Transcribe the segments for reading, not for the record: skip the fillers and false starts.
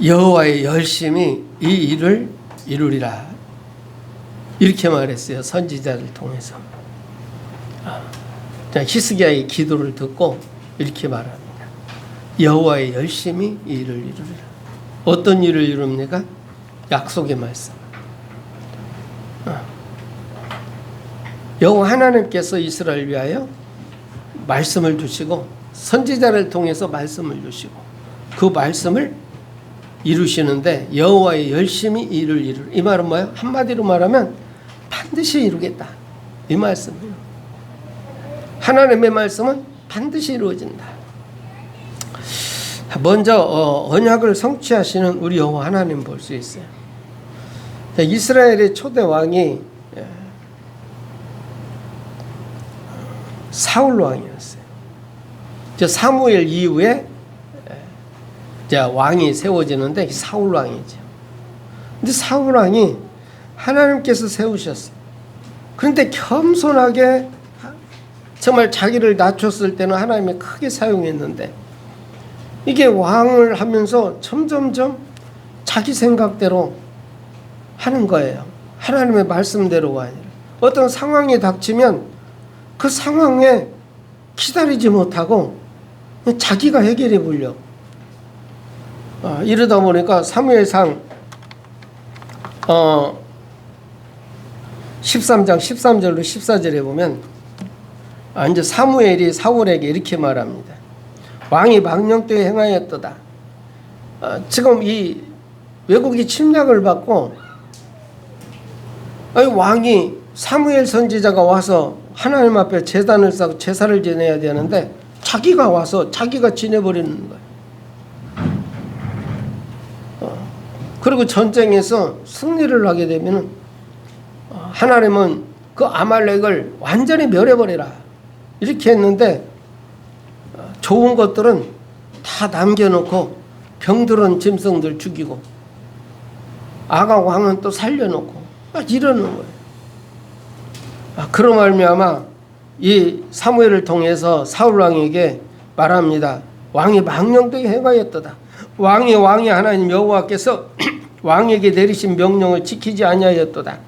여호와의 열심히 이 일을 이루리라. 이렇게 말했어요. 선지자를 통해서. 히스기야의 기도를 듣고 이렇게 말합니다. 여호와의 열심히 이 일을 이루리라. 어떤 일을 이룹니까? 약속의 말씀. 여호와 하나님께서 이스라엘을 위하여 말씀을 주시고 선지자를 통해서 말씀을 주시고 그 말씀을 이루시는데 여호와의 열심히 이 일을 이루리라. 이 말은 뭐예요? 한마디로 말하면 반드시 이루겠다. 이 말씀이에요. 하나님의 말씀은 반드시 이루어진다. 먼저 언약을 성취하시는 우리 여호와 하나님 볼 수 있어요. 이스라엘의 초대 왕이 사울 왕이었어요. 사무엘 이후에 왕이 세워지는데 사울 왕이죠. 근데 사울 왕이 하나님께서 세우셨어요. 그런데 겸손하게 정말 자기를 낮췄을 때는 하나님이 크게 사용했는데 이게 왕을 하면서 점점점 자기 생각대로 하는 거예요. 하나님의 말씀대로가 아니라. 어떤 상황이 닥치면 그 상황에 기다리지 못하고 자기가 해결해 보려고. 이러다 보니까 사무엘상 13장 13절로 14절에 보면 이제 사무엘이 사울에게 이렇게 말합니다. 왕이 망령되이 행하였도다. 지금 이 외국이 침략을 받고 왕이 사무엘 선지자가 와서 하나님 앞에 제단을 쌓고 제사를 지내야 되는데 자기가 와서 자기가 지내버리는 거예요. 그리고 전쟁에서 승리를 하게 되면 하나님은 그 아말렉을 완전히 멸해버리라 이렇게 했는데 좋은 것들은 다 남겨놓고 병들은 짐승들 죽이고 아각 왕은 또 살려놓고 이러는 거예요. 그런 말미암아 이 사무엘을 통해서 사울 왕에게 말합니다. 왕이 망령되이 행하였도다. 왕이 하나님 여호와께서 왕에게 내리신 명령을 지키지 아니하였도다.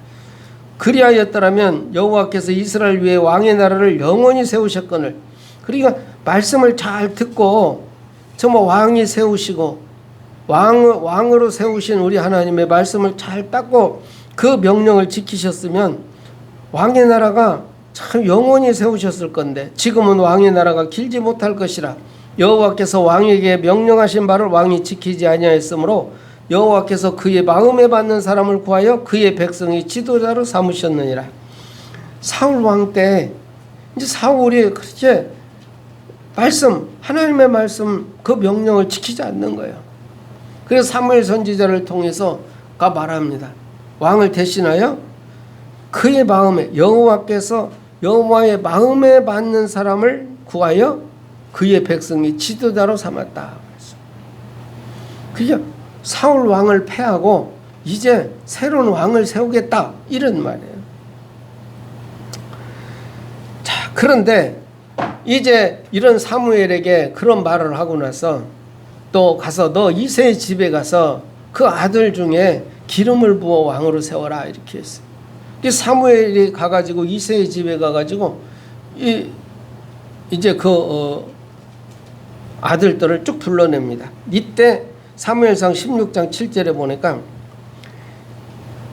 그리하였더라면 여호와께서 이스라엘 위에 왕의 나라를 영원히 세우셨거늘. 그러니까 말씀을 잘 듣고 정말 왕이 세우시고 왕으로 세우신 우리 하나님의 말씀을 잘 닦고 그 명령을 지키셨으면 왕의 나라가 참 영원히 세우셨을 건데 지금은 왕의 나라가 길지 못할 것이라. 여호와께서 왕에게 명령하신 바를 왕이 지키지 아니하였으므로 여호와께서 그의 마음에 받는 사람을 구하여 그의 백성이 지도자로 삼으셨느니라. 사울 왕 때 이제 사울이 그렇게 말씀 하나님의 말씀 그 명령을 지키지 않는 거예요. 그래서 사무엘 선지자를 통해서 말합니다. 왕을 대신하여 그의 마음에 여호와께서 여호와의 마음에 받는 사람을 구하여 그의 백성이 지도자로 삼았다. 그게 사울 왕을 패하고 이제 새로운 왕을 세우겠다 이런 말이에요. 자, 그런데 이제 이런 사무엘에게 그런 말을 하고 나서 또 가서 너 이새의 집에 가서 그 아들 중에 기름을 부어 왕으로 세워라 이렇게 했어요. 사무엘이 가가지고 이새의 집에 가가지고 이제 아들들을 쭉 불러냅니다. 이때 사무엘상 16장 7절에 보니까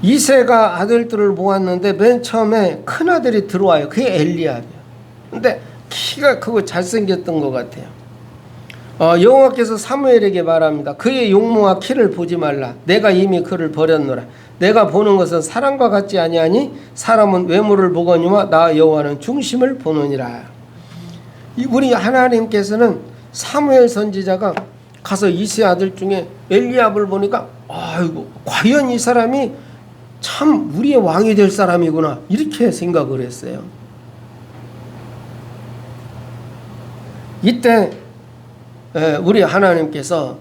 이새가 아들들을 모았는데 맨 처음에 큰 아들이 들어와요. 그게 엘리압이에요. 근데 키가 크고 잘생겼던 것 같아요. 여호와께서 사무엘에게 말합니다. 그의 용모와 키를 보지 말라. 내가 이미 그를 버렸노라. 내가 보는 것은 사람과 같지 아니하니 사람은 외모를 보거니와 나 여호와는 중심을 보느니라. 우리 하나님께서는 사무엘 선지자가 가서 이새 아들 중에 엘리압을 보니까 아이고 과연 이 사람이 참 우리의 왕이 될 사람이구나 이렇게 생각을 했어요. 이때 우리 하나님께서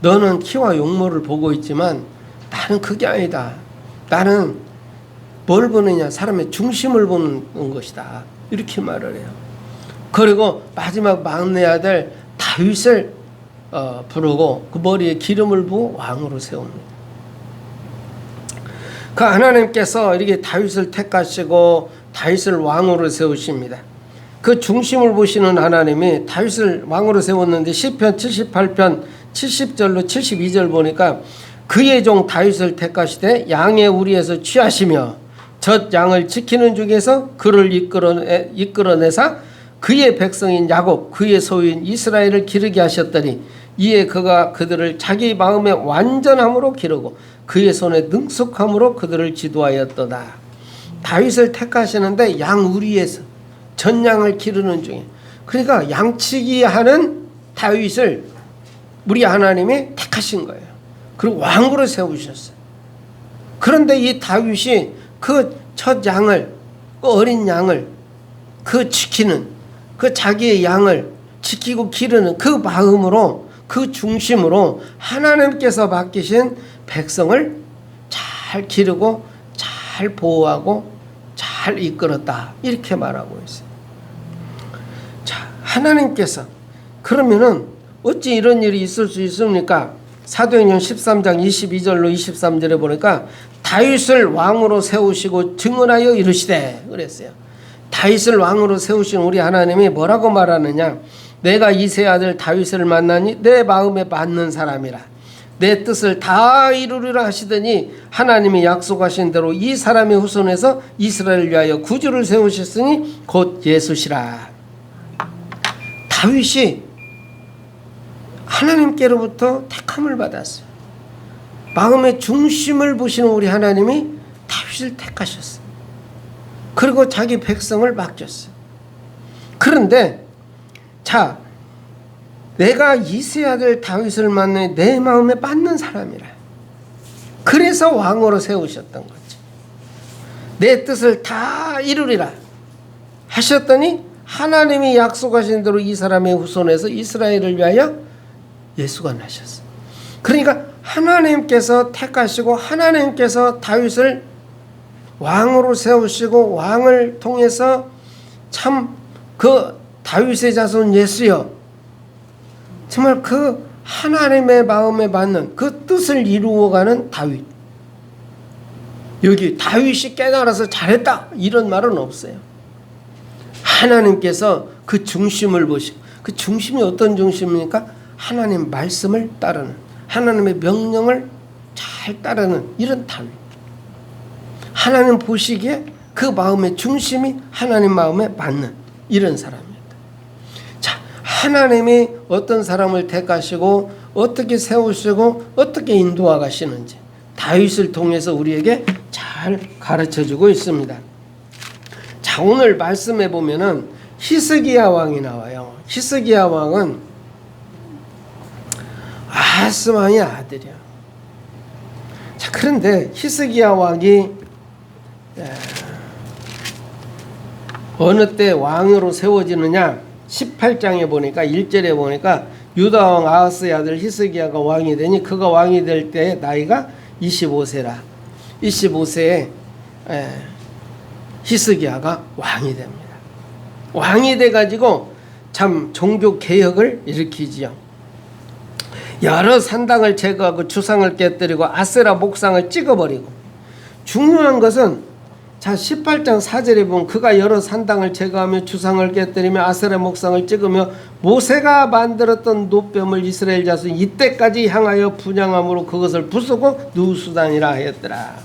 너는 키와 용모를 보고 있지만 나는 그게 아니다. 나는 뭘 보느냐? 사람의 중심을 보는 것이다. 이렇게 말을 해요. 그리고 마지막 막내 아들 다윗을 부르고 그 머리에 기름을 부어 왕으로 세웁니다. 그 하나님께서 이렇게 다윗을 택하시고 다윗을 왕으로 세우십니다. 그 중심을 보시는 하나님이 다윗을 왕으로 세웠는데 시편 78편 70절로 72절 보니까 그의 종 다윗을 택하시되 양의 우리에서 취하시며 젖 양을 지키는 중에서 그를 이끌어내사 그의 백성인 야곱 그의 소유인 이스라엘을 기르게 하셨더니 이에 그가 그들을 자기 마음의 완전함으로 기르고 그의 손에 능숙함으로 그들을 지도하였도다. 다윗을 택하시는데 양 우리에서 전양을 기르는 중에, 그러니까 양치기 하는 다윗을 우리 하나님이 택하신 거예요. 그리고 왕으로 세우셨어요. 그런데 이 다윗이 그 첫 양을, 그 어린 양을 그 지키는, 그 자기의 양을 지키고 기르는 그 마음으로, 그 중심으로 하나님께서 맡기신 백성을 잘 기르고 잘 보호하고 잘 이끌었다, 이렇게 말하고 있어요. 자, 하나님께서 그러면은 어찌 이런 일이 있을 수 있습니까? 사도행전 13장 22절로 23절에 보니까 다윗을 왕으로 세우시고 증언하여 이르시되 그랬어요. 다윗을 왕으로 세우신 우리 하나님이 뭐라고 말하느냐? 내가 이새의 아들 다윗을 만나니 내 마음에 맞는 사람이라. 내 뜻을 다 이루리라 하시더니 하나님이 약속하신 대로 이 사람의 후손에서 이스라엘을 위하여 구주를 세우셨으니 곧 예수시라. 다윗이 하나님께로부터 택함을 받았어요. 마음의 중심을 보시는 우리 하나님이 다윗을 택하셨어요. 그리고 자기 백성을 맡겼어요. 그런데 자, 내가 이새의 아들 다윗을 만나 내 마음에 맞는 사람이라. 그래서 왕으로 세우셨던 거죠. 내 뜻을 다 이루리라 하셨더니 하나님이 약속하신 대로 이 사람의 후손에서 이스라엘을 위하여 예수가 나셨어요. 그러니까 하나님께서 택하시고 하나님께서 다윗을 왕으로 세우시고 왕을 통해서 참 그 다윗의 자손 예수여, 정말 그 하나님의 마음에 맞는 그 뜻을 이루어가는 다윗. 여기 다윗이 깨달아서 잘했다 이런 말은 없어요. 하나님께서 그 중심을 보시고, 그 중심이 어떤 중심입니까? 하나님 말씀을 따르는, 하나님의 명령을 잘 따르는 이런 다윗. 하나님 보시기에 그 마음의 중심이 하나님 마음에 맞는 이런 사람입니다. 자, 하나님이 어떤 사람을 택하시고 어떻게 세우시고 어떻게 인도하 가시는지 다윗을 통해서 우리에게 잘 가르쳐주고 있습니다. 자, 오늘 말씀해 보면은 히스기야 왕이 나와요. 히스기야 왕은 아스만의 아들이야. 자, 그런데 히스기야 왕이 어느 때 왕으로 세워지느냐? 18장에 보니까 1절에 보니까 유다 왕 아하스의 아들 히스기야가 왕이 되니 그가 왕이 될 때 나이가 25세라. 25세에 히스기야가 왕이 됩니다. 왕이 돼가지고 참 종교 개혁을 일으키지요. 여러 산당을 제거하고 주상을 깨뜨리고 아세라 목상을 찍어버리고, 중요한 것은 자 18장 4절에 보면 그가 여러 산당을 제거하며 주상을 깨뜨리며 아세라 목상을 찍으며 모세가 만들었던 노뱀을 이스라엘 자손이 이때까지 향하여 분향함으로 그것을 부수고 누수단이라 하였더라.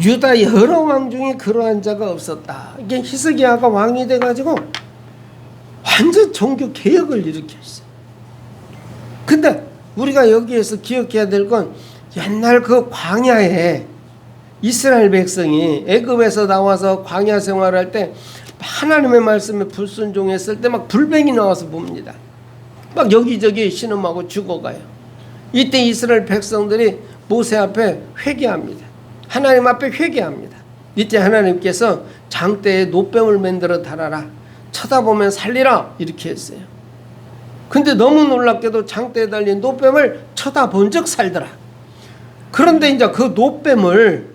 유다 여러 왕 중에 그러한 자가 없었다. 이게 히스기야가 왕이 돼가지고 완전 종교 개혁을 일으켰어요. 근데 우리가 여기에서 기억해야 될 건 옛날 그 광야에 이스라엘 백성이 애굽에서 나와서 광야 생활할 때 하나님의 말씀에 불순종했을 때 막 불뱀이 나와서 봅니다. 막 여기저기 신음하고 죽어가요. 이때 이스라엘 백성들이 모세 앞에 회개합니다. 하나님 앞에 회개합니다. 이때 하나님께서 장대에 노뱀을 만들어 달아라. 쳐다보면 살리라. 이렇게 했어요. 근데 너무 놀랍게도 장대에 달린 노뱀을 쳐다본 적 살더라. 그런데 이제 그 노뱀을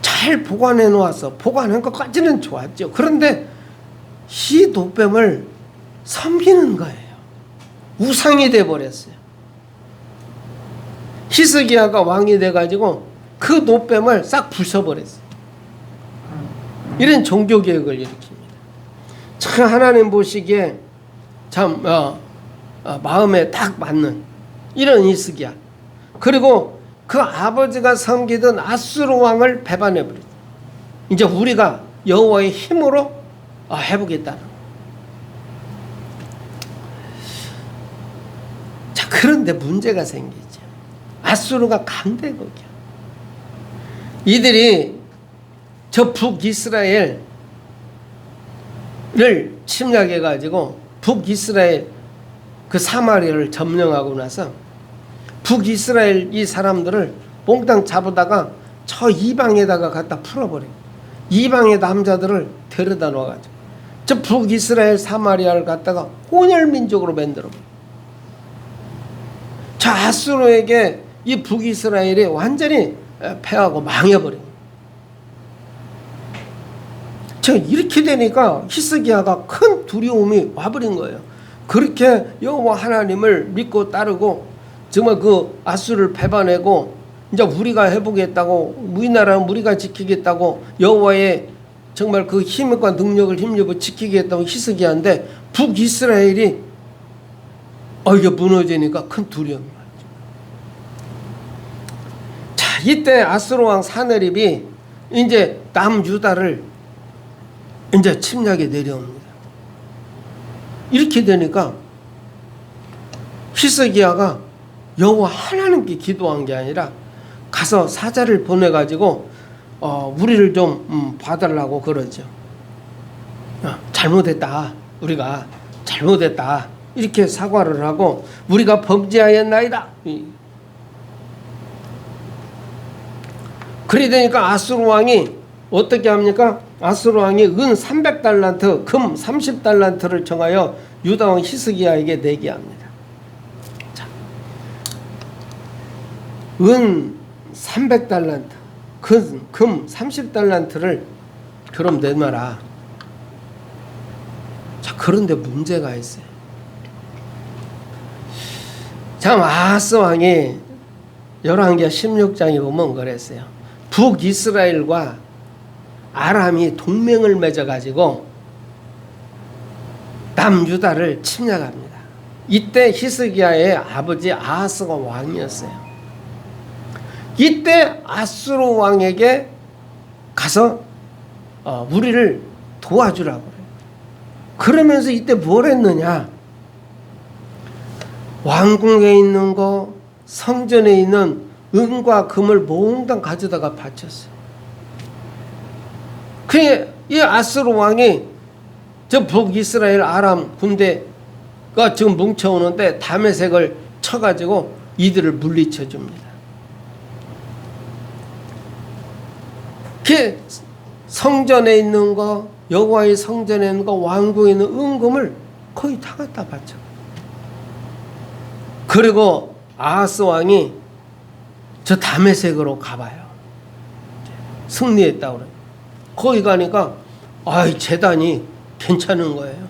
잘 보관해 놓아서, 보관한 것까지는 좋았죠. 그런데 이 노뱀을 섬기는 거예요. 우상이 돼버렸어요. 히스기야가 왕이 돼가지고 그 노뱀을 싹 부숴버렸어요. 이런 종교개혁을 일으킵니다. 참 하나님 보시기에 참 마음에 딱 맞는 이런 히스기야. 그리고 그 아버지가 섬기던 아수르 왕을 배반해버렸어요. 이제 우리가 여호와의 힘으로 해보겠다는. 자, 그런데 문제가 생기죠. 아수르가 강대국이야. 이들이 저 북이스라엘을 침략해가지고 북이스라엘 그 사마리아를 점령하고 나서 북이스라엘 이 사람들을 몽땅 잡아다가 저 이방에다가 갖다 풀어버려요. 이방의 남자들을 데려다 놓아가지고 저 북이스라엘 사마리아를 갖다가 혼혈민족으로 만들어버려요. 저 아수르에게 이 북이스라엘이 완전히 패하고 망해버려요. 이렇게 되니까 히스기야가 큰 두려움이 와버린 거예요. 그렇게 여호와 하나님을 믿고 따르고 정말 그 아수르를 배반하고 이제 우리가 해보겠다고, 우리나라는 우리가 지키겠다고 여호와의 정말 그 힘과 능력을 힘입어 지키겠다고 히스기야인데 북이스라엘이 이게 무너지니까 큰 두려움이 왔죠. 자, 이때 아수르 왕 사네립이 이제 남유다를 이제 침략에 내려옵니다. 이렇게 되니까 히스기야가 여호와 하나님께 기도한 게 아니라 가서 사자를 보내가지고 우리를 좀 봐달라고 그러죠. 잘못했다. 우리가 잘못했다. 이렇게 사과를 하고 우리가 범죄하였나이다. 그래 되니까 아수르 왕이 어떻게 합니까? 아수르 왕이 은 300달란트, 금 30달란트를 정하여 유다 왕 히스기야에게 내게 합니다. 자, 은 300달란트, 금 30달란트를 그럼 내놔라. 자, 그런데 문제가 있어요. 참 아하스 왕이 열왕기하 16장에 보면 그랬어요. 북이스라엘과 아람이 동맹을 맺어가지고 남유다를 침략합니다. 이때 히스기야의 아버지 아하스가 왕이었어요. 이때 아수르 왕에게 가서 우리를 도와주라고 그래요. 그러면서 이때 뭘 했느냐? 왕궁에 있는 거, 성전에 있는 은과 금을 몽땅 가져다가 바쳤어요. 이 아수르 왕이 저 북이스라엘 아람 군대가 지금 뭉쳐오는데 다메섹을 쳐가지고 이들을 물리쳐 줍니다. 그 성전에 있는 거, 여호와의 성전에 있는 거, 왕궁에 있는 은금을 거의 다 갖다 바쳐. 그리고 아하스 왕이 저 다메섹으로 가봐요. 승리했다고 그래요. 거기 가니까 제단이 괜찮은 거예요.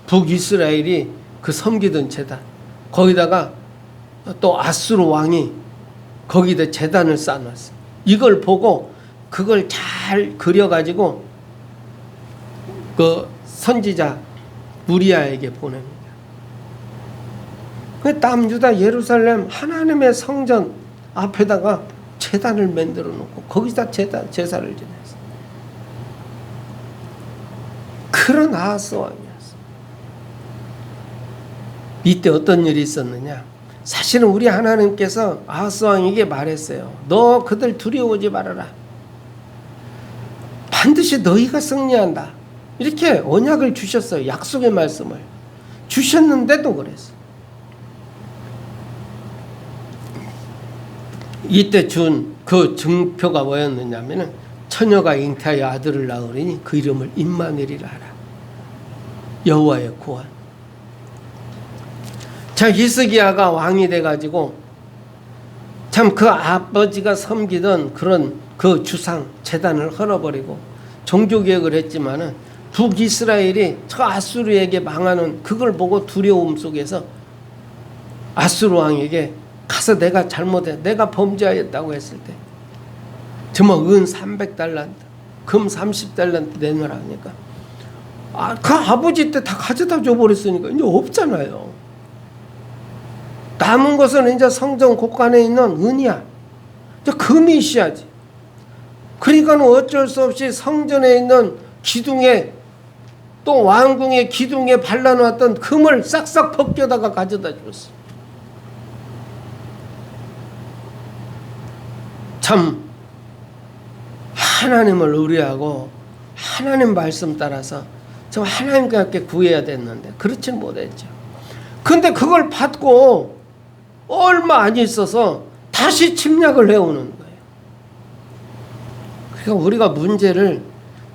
북이스라엘이 그 섬기던 제단, 거기다가 또 아수르 왕이 거기다 제단을 쌓아놨어요. 이걸 보고 그걸 잘 그려가지고 그 선지자 우리아에게 보냅니다. 그 남유다 예루살렘 하나님의 성전 앞에다가 제단을 만들어 놓고 거기다 제사를 지냈어요. 그런 아하스 왕이었어요. 이때 어떤 일이 있었느냐? 사실은 우리 하나님께서 아하스 왕에게 말했어요. 너 그들 두려워하지 말아라. 반드시 너희가 승리한다. 이렇게 언약을 주셨어요. 약속의 말씀을 주셨는데도 그랬어요. 이때 준 그 증표가 뭐였느냐면은 처녀가 잉태하여 아들을 낳으리니 그 이름을 임마누엘이라 하라. 여호와의 구원. 자, 히스기야가 왕이 돼가지고 참 그 아버지가 섬기던 그런 그 주상 제단을 헐어버리고 종교개혁을 했지만은 북이스라엘이 저 아수르에게 망하는 그걸 보고 두려움 속에서 아수르 왕에게 가서 내가 잘못해 내가 범죄하였다고 했을 때 정말 은 300달란트 금 30달란트 내놓으라 하니까 그 아버지 때 다 가져다 줘버렸으니까 이제 없잖아요. 남은 것은 이제 성전 곳간에 있는 은이야. 이제 금이 있어야지. 그러니까 어쩔 수 없이 성전에 있는 기둥에 또 왕궁의 기둥에 발라놓았던 금을 싹싹 벗겨다가 가져다 줬어. 참 하나님을 의뢰하고 하나님 말씀 따라서 좀 하나님께 구해야 됐는데 그렇진 못했죠. 근데 그걸 받고 얼마 안 있어서 다시 침략을 해오는 거예요. 그러니까 우리가 문제를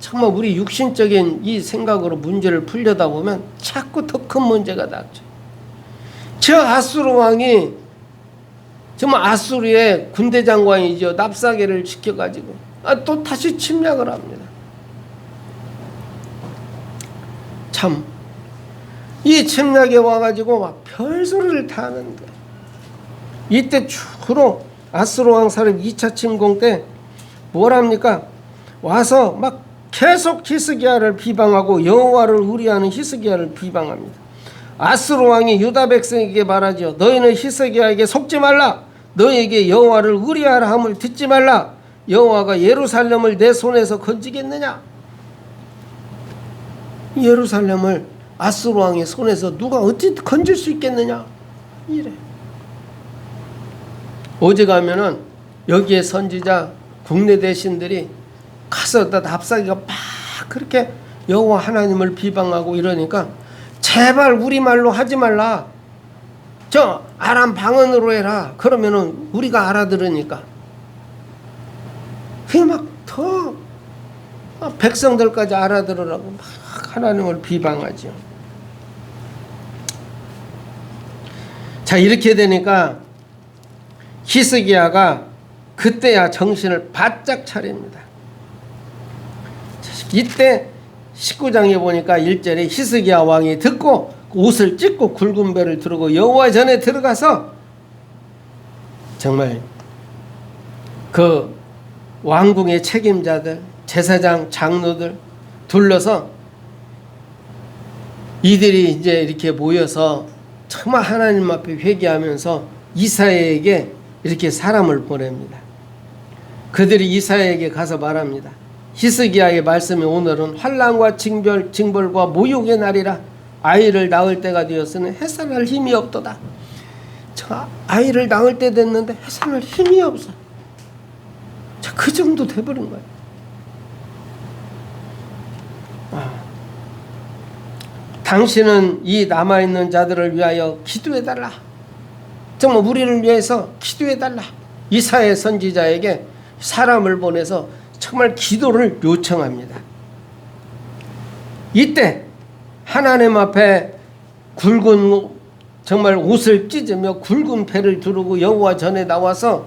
정말 우리 육신적인 이 생각으로 문제를 풀려다 보면 자꾸 더 큰 문제가 닥쳐요. 저 아수르 왕이 정말 아수르의 군대 장관이죠. 납사게를 시켜가지고 또 다시 침략을 합니다. 참 이 침략에 와가지고 막 별소리를 다 하는 거예요. 이때 주로 아수르 왕 사람 2차 침공 때 뭐랍니까? 와서 막 계속 히스기야를 비방하고 여호와를 의뢰하는 히스기야를 비방합니다. 아수르 왕이 유다 백성에게 말하죠. 너희는 히스기야에게 속지 말라. 너에게 여호와를 의뢰하라 함을 듣지 말라. 여호와가 예루살렘을 내 손에서 건지겠느냐? 예루살렘을 아수르 왕의 손에서 누가 어찌 건질 수 있겠느냐? 이래. 어제 가면은 여기에 선지자 국내 대신들이 가서 납사기가 막 그렇게 여호와 하나님을 비방하고 이러니까 제발 우리말로 하지 말라. 저 아람 방언으로 해라. 그러면은 우리가 알아들으니까. 그게 막 더 백성들까지 알아들으라고 막 하나님을 비방하죠. 자, 이렇게 되니까 히스기야가 그때야 정신을 바짝 차립니다. 이때 19장에 보니까 1절에 히스기야 왕이 듣고 옷을 찢고 굵은 배를 두르고 여호와 전에 들어가서 정말 그 왕궁의 책임자들, 제사장, 장로들 둘러서 이들이 이제 이렇게 모여서 정말 하나님 앞에 회개하면서 이사야에게 이렇게 사람을 보냅니다. 그들이 이사야에게 가서 말합니다. 히스기야의 말씀이 오늘은 환난과 징벌과 모욕의 날이라. 아이를 낳을 때가 되었으니 해산할 힘이 없도다. 저 아이를 낳을 때 됐는데 해산할 힘이 없어. 자, 그 정도 돼버린 거예요. 당신은 이 남아있는 자들을 위하여 기도해달라. 정말 우리를 위해서 기도해달라. 이사야 선지자에게 사람을 보내서 정말 기도를 요청합니다. 이때 하나님 앞에 굵은 정말 옷을 찢으며 굵은 배를 두르고 여호와 전에 나와서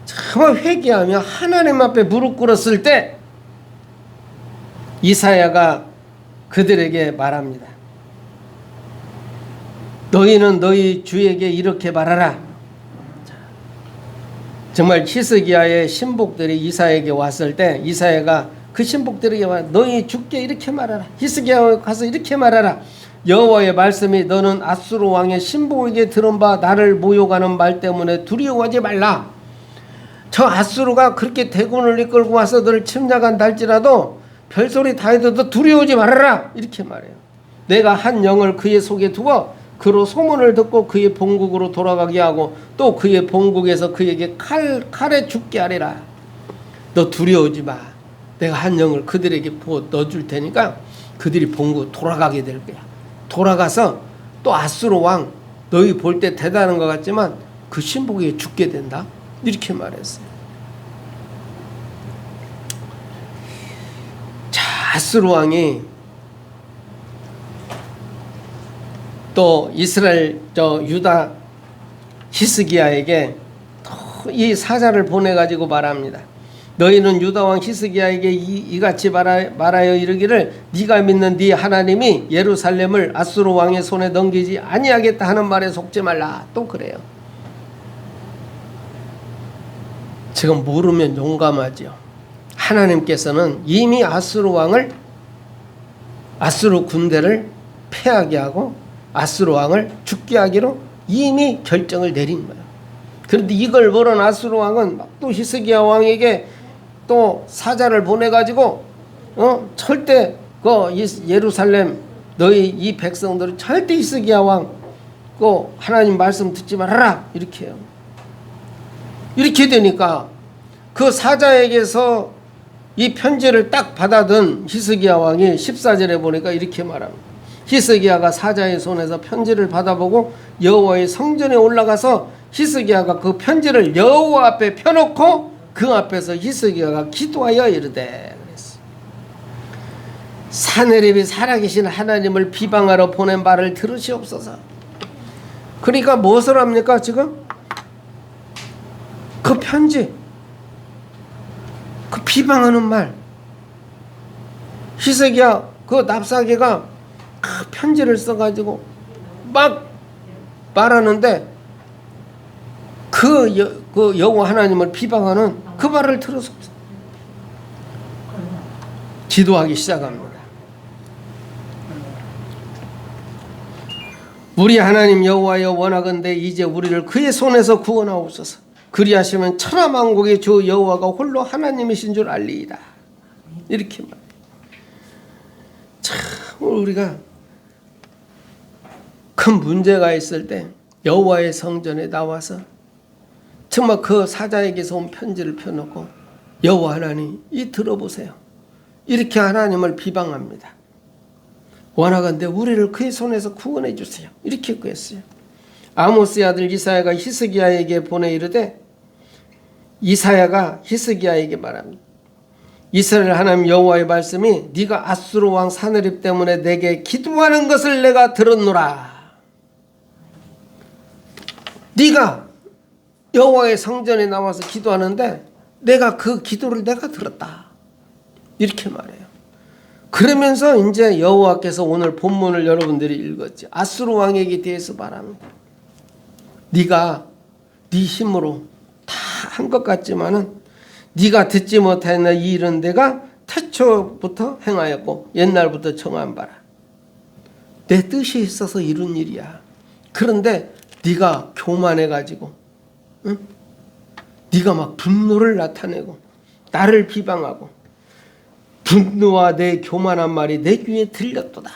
정말 회개하며 하나님 앞에 무릎 꿇었을 때 이사야가 그들에게 말합니다. 너희는 너희 주에게 이렇게 말하라. 정말 히스기야의 신복들이 이사야에게 왔을 때 이사야가 그 신복들에게 너희 주께 이렇게 말하라. 히스기야 가서 이렇게 말하라. 여호와의 말씀이 너는 아수르 왕의 신복에게 들은 바 나를 모욕하는 말 때문에 두려워하지 말라. 저 아수르가 그렇게 대군을 이끌고 와서 너를 침략한다 할지라도 별소리 다 해도 너 두려워하지 말아라. 이렇게 말해요. 내가 한 영을 그의 속에 두어 그로 소문을 듣고 그의 본국으로 돌아가게 하고 또 그의 본국에서 그에게 칼에 죽게 하리라. 너 두려워하지 마. 내가 한 영을 그들에게 넣어줄 테니까 그들이 본국 돌아가게 될 거야. 돌아가서 또 아수르 왕 너희 볼 때 대단한 것 같지만 그 신복에게 죽게 된다. 이렇게 말했어요. 자, 아수르 왕이 또 이스라엘 유다 히스기야에게 이 사자를 보내가지고 말합니다. 너희는 유다 왕 히스기야에게 이같이 말하여 이르기를 네가 믿는 네 하나님이 예루살렘을 아수르 왕의 손에 넘기지 아니하겠다 하는 말에 속지 말라. 또 그래요. 지금 모르면 용감하죠. 하나님께서는 이미 아수르 군대를 패하게 하고 아수르 왕을 죽게 하기로 이미 결정을 내린 거예요. 그런데 이걸 모른 아수르 왕은 또 히스기야 왕에게 또 사자를 보내가지고 절대 그 예루살렘 너희 이 백성들은 절대 히스기야 왕 그 하나님 말씀 듣지 말아라 이렇게 해요. 이렇게 되니까 그 사자에게서 이 편지를 딱 받아든 히스기야 왕이 14절에 보니까 이렇게 말합니다. 히스기야가 사자의 손에서 편지를 받아보고 여호와의 성전에 올라가서 히스기야가 그 편지를 여호와 앞에 펴놓고 그 앞에서 히스기야가 기도하여 이르되 그랬어. 사내립이 살아계신 하나님을 비방하러 보낸 말을 들으시옵소서. 그러니까 무엇을 합니까 지금? 그 편지, 그 비방하는 말, 히스기야 그 납사개가 그 편지를 써가지고 막 말하는데 그 여호와 하나님을 비방하는 그 말을 들어서 기도하기 시작합니다. 우리 하나님 여호와여 원하건대 이제 우리를 그의 손에서 구원하옵소서. 그리하시면 천하만국의 주 여호와가 홀로 하나님이신 줄 알리이다. 이렇게 말. 참 우리가 큰 문제가 있을 때 여호와의 성전에 나와서 정말 그 사자에게서 온 편지를 펴놓고 여호와 하나님 이 들어보세요. 이렇게 하나님을 비방합니다. 원하건대 우리를 그의 손에서 구원해 주세요. 이렇게 구했어요. 아모스의 아들 이사야가 히스기야에게 보내 이르되 이사야가 히스기야에게 말합니다. 이스라엘 하나님 여호와의 말씀이 네가 아수르 왕 사느립 때문에 내게 기도하는 것을 내가 들었노라. 네가 여호와의 성전에 나와서 기도하는데 내가 그 기도를 내가 들었다. 이렇게 말해요. 그러면서 이제 여호와께서 오늘 본문을 여러분들이 읽었지. 아수르 왕에게 대해서 말합니다. 네가 네 힘으로 다 한 것 같지만은 네가 듣지 못하였나 이 일은 내가 태초부터 행하였고 옛날부터 정한 바라. 내 뜻이 있어서 이룬 일이야. 그런데 네가 교만해가지고 응? 네가 막 분노를 나타내고 나를 비방하고 분노와 내 교만한 말이 내 귀에 들렸도다.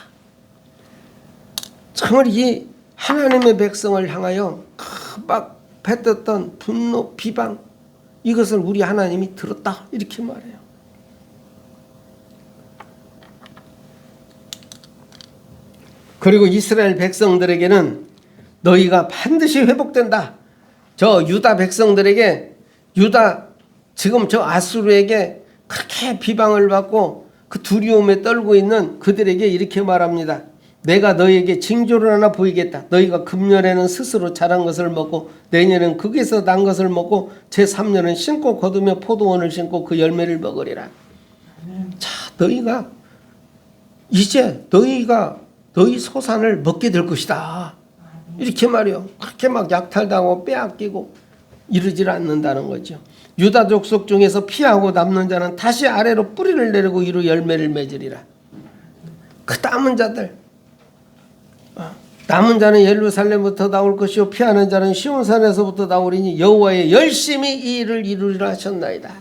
정말 이 하나님의 백성을 향하여 막 뱉었던 분노, 비방 이것을 우리 하나님이 들었다 이렇게 말해요. 그리고 이스라엘 백성들에게는 너희가 반드시 회복된다. 저 유다 백성들에게 유다 지금 저 아수르에게 그렇게 비방을 받고 그 두려움에 떨고 있는 그들에게 이렇게 말합니다. 내가 너희에게 징조를 하나 보이겠다. 너희가 금년에는 스스로 자란 것을 먹고 내년에는 극에서 난 것을 먹고 제3년은 심고 거두며 포도원을 심고 그 열매를 먹으리라. 자, 너희가 이제 너희 소산을 먹게 될 것이다. 이렇게 말이요. 그렇게 막 약탈당하고 빼앗기고 이러질 않는다는 거죠. 유다 족속 중에서 피하고 남는 자는 다시 아래로 뿌리를 내리고 이루 열매를 맺으리라. 그 남은 자들 남은 자는 예루살렘부터 나올 것이요 피하는 자는 시온산에서부터 나오리니 여호와의 열심히 이 일을 이루리라 하셨나이다.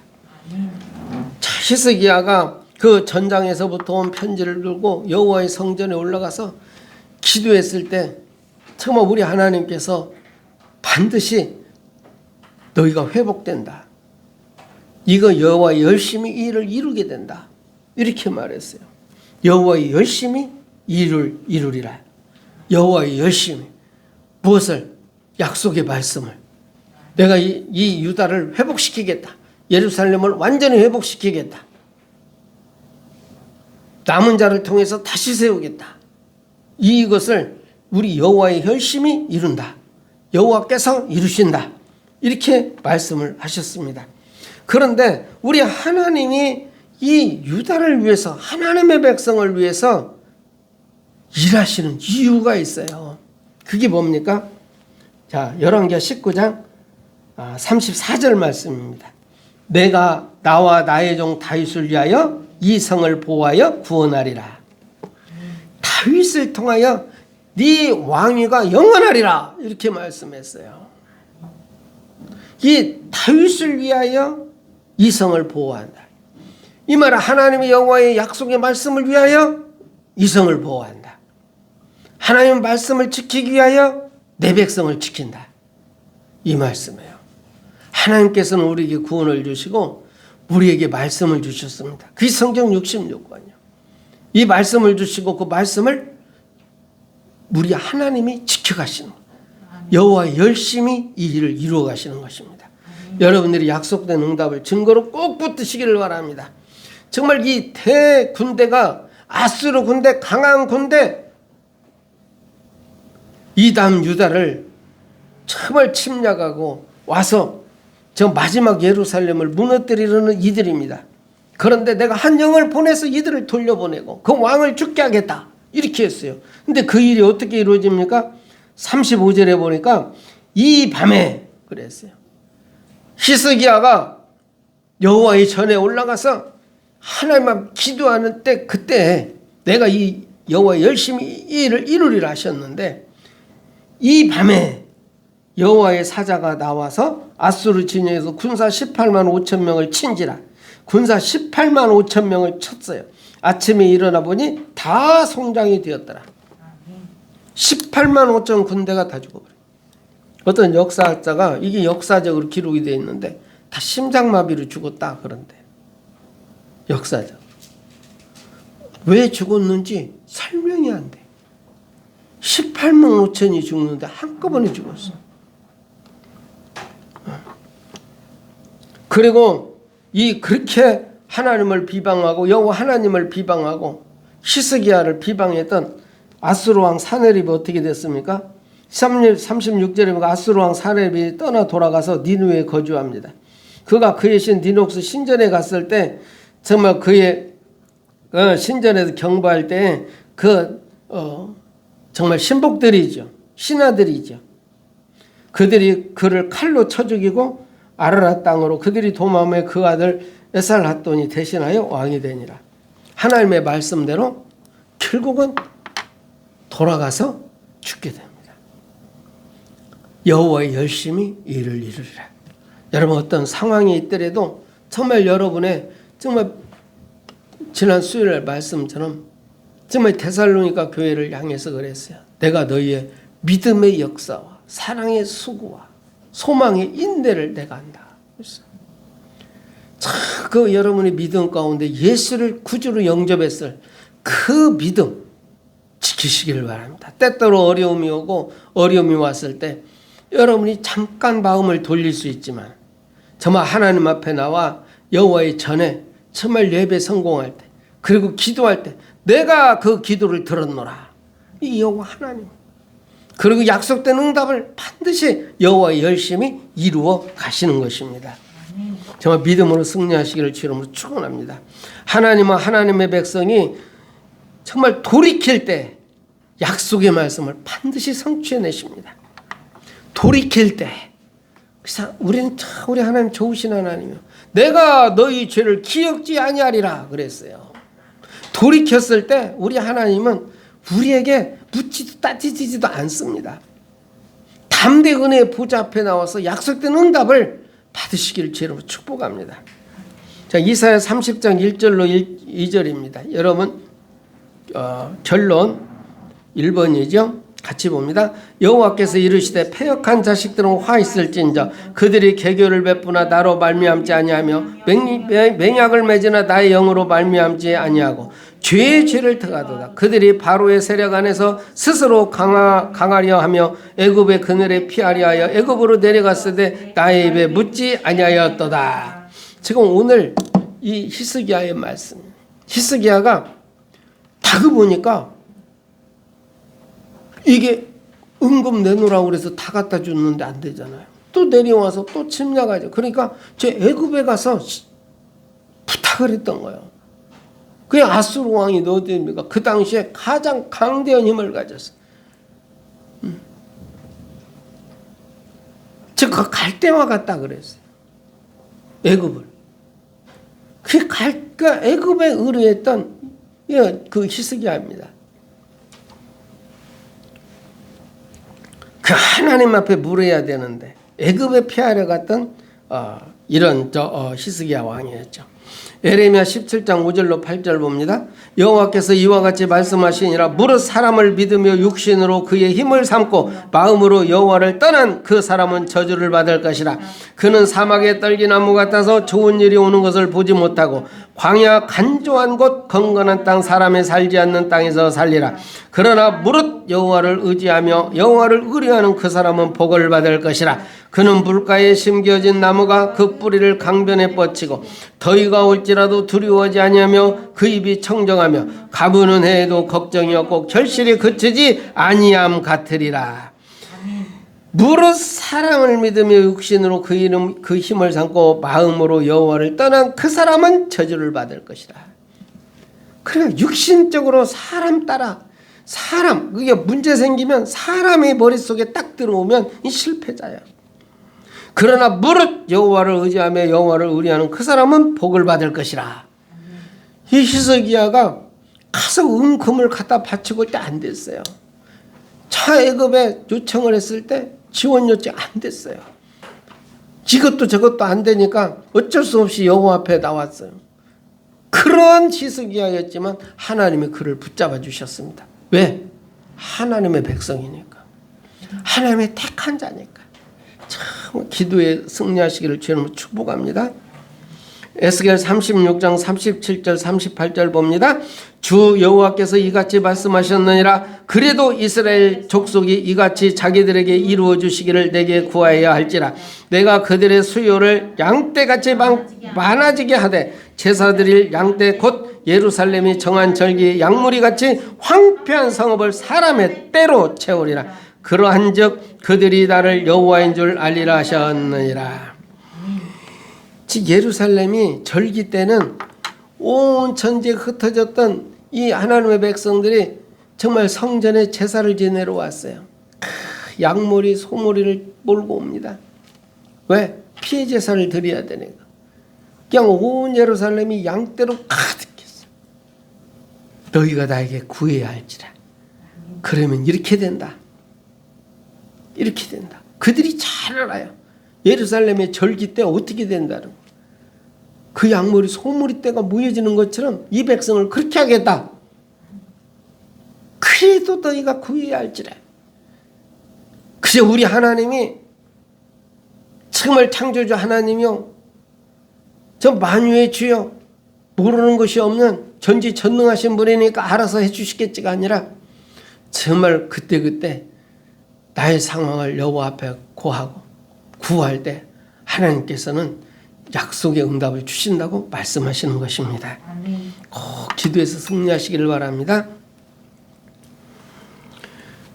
자, 히스기야가 그 전장에서부터 온 편지를 들고 여호와의 성전에 올라가서 기도했을 때 정말 우리 하나님께서 반드시 너희가 회복된다. 이거 여호와의 열심히 이 일을 이루게 된다. 이렇게 말했어요. 여호와의 열심히 이루리라. 여호와의 열심히 무엇을? 약속의 말씀을. 내가 이 유다를 회복시키겠다. 예루살렘을 완전히 회복시키겠다. 남은 자를 통해서 다시 세우겠다. 이것을 우리 여호와의 열심히 이룬다. 여호와께서 이루신다. 이렇게 말씀을 하셨습니다. 그런데 우리 하나님이 이 유다를 위해서, 하나님의 백성을 위해서 일하시는 이유가 있어요. 그게 뭡니까? 자, 열왕기하 19장 34절 말씀입니다. 내가 나와 나의 종 다윗을 위하여 이 성을 보호하여 구원하리라. 다윗을 통하여 네 왕위가 영원하리라, 이렇게 말씀했어요. 이 다윗을 위하여 이 성을 보호한다. 이 말은 하나님의 여호와의 약속의 말씀을 위하여 이 성을 보호한다. 하나님의 말씀을 지키기 위하여 내 백성을 지킨다. 이 말씀이에요. 하나님께서는 우리에게 구원을 주시고 우리에게 말씀을 주셨습니다. 그게 성경 66권이요. 이 말씀을 주시고 그 말씀을 우리 하나님이 지켜가시는 거예요. 여호와 열심히 이 일을 이루어 가시는 것입니다. 여러분들이 약속된 응답을 증거로 꼭 붙드시기를 바랍니다. 정말 이 대군대가, 아수르 군대, 강한 군대, 이담 유다를 정말 침략하고 와서 저 마지막 예루살렘을 무너뜨리려는 이들입니다. 그런데 내가 한 영을 보내서 이들을 돌려보내고 그 왕을 죽게 하겠다, 이렇게 했어요. 근데 그 일이 어떻게 이루어집니까? 35절에 보니까 이 밤에 그랬어요. 히스기야가 여호와의 전에 올라가서 하나님만 기도하는 때, 그때 내가 이 여호와 열심히 이 일을 이루리라 하셨는데, 이 밤에 여호와의 사자가 나와서 아수르 진영에서 군사 18만 5천 명을 친지라. 군사 18만 5천 명을 쳤어요. 아침에 일어나 보니 다 송장이 되었더라. 18만 5천 군대가 다 죽어버려요. 어떤 역사학자가 이게 역사적으로 기록이 되어 있는데 다 심장마비로 죽었다 그런데, 역사적. 왜 죽었는지 설명이 안 돼. 18만 5천이 죽는데 한꺼번에 죽었어. 그리고 이 그렇게 하나님을 비방하고 여호와 하나님을 비방하고 히스기야를 비방했던 아수르 왕 사네립이 어떻게 됐습니까? 36절에 보면 아수르 왕 사네립이 떠나 돌아가서 니느웨에 거주합니다. 그가 그의 신 니녹스 신전에 갔을 때 정말 그의 신전에서 경배할 때 정말 신복들이죠. 신하들이죠. 그들이 그를 칼로 쳐 죽이고 아라랏 땅으로 그들이 도망하며 그 아들 에살핫돈이 대신하여 왕이 되니라. 하나님의 말씀대로 결국은 돌아가서 죽게 됩니다. 여호와의 열심히 일을 이루리라. 여러분, 어떤 상황이 있더라도 정말 여러분의 정말 지난 수요일 말씀처럼 정말 데살로니가 교회를 향해서 그랬어요. 내가 너희의 믿음의 역사와 사랑의 수고와 소망의 인내를 내가 안다. 그 여러분의 믿음 가운데 예수를 구주로 영접했을 그 믿음 지키시기를 바랍니다. 때때로 어려움이 오고 어려움이 왔을 때 여러분이 잠깐 마음을 돌릴 수 있지만 정말 하나님 앞에 나와 여호와의 전에 정말 예배 성공할 때, 그리고 기도할 때 내가 그 기도를 들었노라. 이 여호와 하나님, 그리고 약속된 응답을 반드시 여호와의 열심히 이루어 가시는 것입니다. 정말 믿음으로 승리하시기를 주님으로 축원합니다. 하나님과 하나님의 백성이 정말 돌이킬 때 약속의 말씀을 반드시 성취해내십니다. 돌이킬 때, 우리는 참 우리 하나님 좋으신 하나님이요, 내가 너희 죄를 기억지 아니하리라 그랬어요. 돌이켰을 때 우리 하나님은 우리에게 묻지도 따지지도 않습니다. 담대 은혜의 보좌 앞에 나와서 약속된 응답을 받으시기를 주로 축복합니다. 자, 이사야 30장 1절로 2절입니다. 여러분, 결론 1번이죠. 같이 봅니다. 여호와께서 이르시되 패역한 자식들은 화 있을진저 그들이 개교를 베푸나 나로 말미암지 아니하며 맹약을 맺으나 나의 영으로 말미암지 아니하고 죄의 죄를 더하도다. 그들이 바로의 세력 안에서 스스로 강하려 하며 애굽의 그늘에 피하려 하여 애굽으로 내려갔으되 나의 입에 묻지 아니하였도다. 지금 오늘 이 히스기야의 말씀, 히스기야가 다그 보니까 이게 은금 내놓으라고 그래서 다 갖다 줬는데 안 되잖아요. 또 내려와서 또 침략하죠. 그러니까 저 애굽에 가서 부탁을 했던 거예요. 그게 아수르 왕이 어디입니까? 그 당시에 가장 강대한 힘을 가졌어요. 즉, 그 갈대와 같다 그랬어요. 애굽을. 그 애굽에 의뢰했던 그 히스기야입니다. 그 하나님 앞에 물어야 되는데 애굽에 피하려 갔던 이런 히스기야 왕이었죠. 에레미야 17장 5절로 8절 봅니다. 여호와께서 이와 같이 말씀하시니라. 무릇 사람을 믿으며 육신으로 그의 힘을 삼고 마음으로 여호와를 떠난 그 사람은 저주를 받을 것이라. 그는 사막의 떨기나무 같아서 좋은 일이 오는 것을 보지 못하고 광야 간조한 곳 건건한 땅 사람이 살지 않는 땅에서 살리라. 그러나 무릇 여호와를 의지하며 여호와를 의뢰하는 그 사람은 복을 받을 것이라. 그는 물가에 심겨진 나무가 그 뿌리를 강변에 뻗치고 더위가 올지라도 두려워하지 아니하며 그 입이 청정하며 가무는 해에도 걱정이 없고 결실이 그치지 아니함 같으리라. 무릇 사람을 믿으며 육신으로 그 힘을 삼고 마음으로 여호와를 떠난 그 사람은 저주를 받을 것이라. 그래, 육신적으로 사람 따라 그게 문제 생기면 사람의 머릿속에 딱 들어오면 이 실패자야. 그러나 무릇 여호와를 의지하며 여호와를 의뢰하는 그 사람은 복을 받을 것이라. 이 히스기야가 가서 은금을 갖다 바치고 때 안 됐어요. 차애굽에 요청을 했을 때 지원 요청 안 됐어요. 이것도 저것도 안 되니까 어쩔 수 없이 여호와 앞에 나왔어요. 그런 히스기야였지만 하나님이 그를 붙잡아 주셨습니다. 왜? 하나님의 백성이니까. 하나님의 택한 자니까. 참 기도에 승리하시기를 주님으로 축복합니다. 에스겔 36장 37절 38절 봅니다. 주 여호와께서 이같이 말씀하셨느니라. 그래도 이스라엘 족속이 이같이 자기들에게 이루어 주시기를 내게 구하여야 할지라. 내가 그들의 수요를 양떼같이 많아지게 하되 제사드릴 양떼 곧 예루살렘이 정한 절기 양무리같이 황폐한 성읍을 사람의 때로 채우리라. 그러한즉 그들이 나를 여호와인 줄 알리라 하셨느니라. 즉 예루살렘이 절기 때는 온 천지에 흩어졌던 이 하나님의 백성들이 정말 성전에 제사를 지내러 왔어요. 양머리 소머리를 몰고 옵니다. 왜? 피해 제사를 드려야 되니까. 그냥 온 예루살렘이 양떼로 가득했어. 너희가 나에게 구해야 할지라. 그러면 이렇게 된다. 이렇게 된다. 그들이 잘 알아요. 예루살렘의 절기 때 어떻게 된다는 거. 그 양머리 소머리 때가 모여지는 것처럼 이 백성을 그렇게 하겠다. 그래도 너희가 구해야 할지라. 그저 우리 하나님이 정말 창조주 하나님이요, 저 만유의 주요, 모르는 것이 없는 전지전능하신 분이니까 알아서 해주시겠지가 아니라 정말 그때 나의 상황을 여호와 앞에 고하고 구할 때 하나님께서는 약속의 응답을 주신다고 말씀하시는 것입니다. 꼭 기도해서 승리하시기를 바랍니다.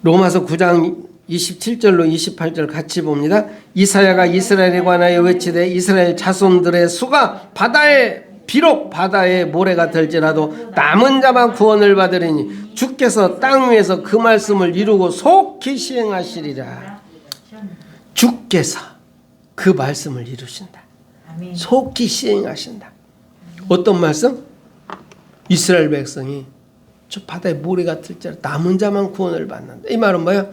로마서 9장 27절로 28절 같이 봅니다. 이사야가 이스라엘에 관하여 외치되 이스라엘 자손들의 수가 비록 바다에 모래가 될지라도 남은 자만 구원을 받으리니 주께서 땅 위에서 그 말씀을 이루고 속히 시행하시리라. 주께서 그 말씀을 이루신다. 속히 시행하신다. 어떤 말씀? 이스라엘 백성이 저 바다에 모래가 될지라도 남은 자만 구원을 받는다. 이 말은 뭐야?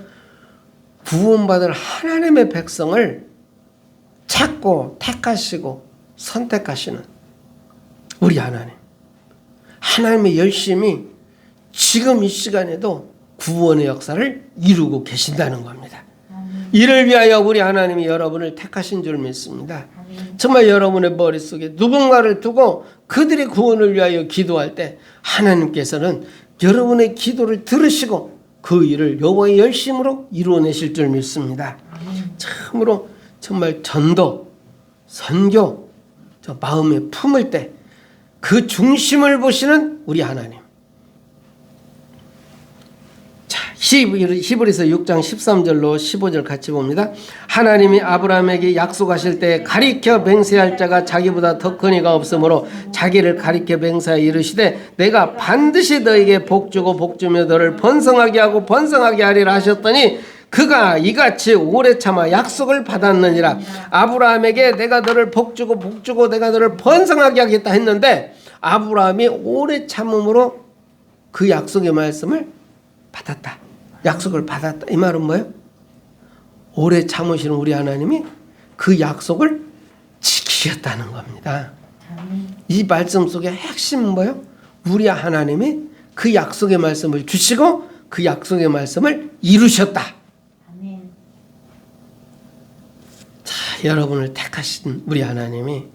구원받을 하나님의 백성을 찾고 택하시고 선택하시는 우리 하나님. 하나님의 열심이 지금 이 시간에도 구원의 역사를 이루고 계신다는 겁니다. 이를 위하여 우리 하나님이 여러분을 택하신 줄 믿습니다. 정말 여러분의 머릿속에 누군가를 두고 그들의 구원을 위하여 기도할 때 하나님께서는 여러분의 기도를 들으시고 그 일을 여호와의 열심으로 이루어내실 줄 믿습니다. 참으로 정말 전도, 선교, 저 마음에 품을 때 그 중심을 보시는 우리 하나님. 자, 히브리서 6장 13절로 15절 같이 봅니다. 하나님이 아브라함에게 약속하실 때 가리켜 맹세할 자가 자기보다 더 큰 이가 없으므로 자기를 가리켜 맹세하여 이르시되 내가 반드시 너에게 복주고 복주며 너를 번성하게 하고 번성하게 하리라 하셨더니 그가 이같이 오래 참아 약속을 받았느니라. 아브라함에게 내가 너를 복주고 복주고 내가 너를 번성하게 하겠다 했는데 아브라함이 오래 참음으로 그 약속의 말씀을 받았다. 약속을 받았다. 이 말은 뭐예요? 오래 참으시는 우리 하나님이 그 약속을 지키셨다는 겁니다. 이 말씀 속의 핵심은 뭐예요? 우리 하나님이 그 약속의 말씀을 주시고 그 약속의 말씀을 이루셨다. 자, 여러분을 택하신 우리 하나님이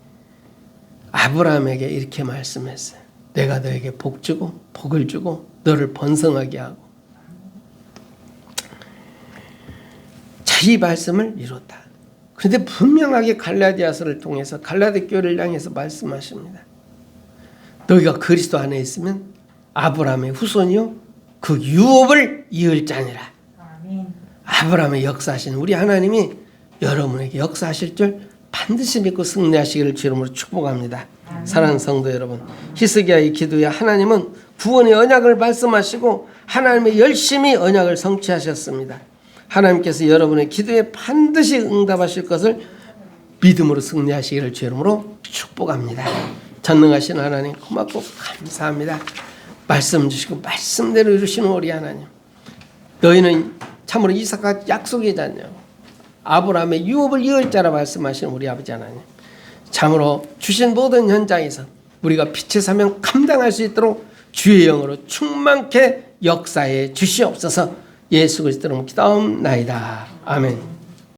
아브라함에게 이렇게 말씀했어요. 내가 너에게 복 주고 복을 주고 너를 번성하게 하고. 자, 이 말씀을 이뤘다. 그런데 분명하게 갈라디아서를 통해서 갈라디 교회를 향해서 말씀하십니다. 너희가 그리스도 안에 있으면 아브라함의 후손이요 그 유업을 이을 자니라. 아브라함의 역사하신 우리 하나님이 여러분에게 역사하실 줄 반드시 믿고 승리하시기를 주 이름으로 축복합니다. 사랑하는 성도 여러분, 히스기야의 기도에 하나님은 구원의 언약을 말씀하시고 하나님의 열심히 언약을 성취하셨습니다. 하나님께서 여러분의 기도에 반드시 응답하실 것을 믿음으로 승리하시기를 주 이름으로 축복합니다. 전능하신 하나님 고맙고 감사합니다. 말씀 주시고 말씀대로 이루시는 우리 하나님, 너희는 참으로 이삭과 약속의 자녀 아브라함의 유업을 이을 자라 말씀하시는 우리 아버지 하나님, 참으로 주신 모든 현장에서 우리가 빛의 사명 감당할 수 있도록 주의 영으로 충만케 역사해 주시옵소서. 예수 그리스도로 기도하옵나이다. 아멘.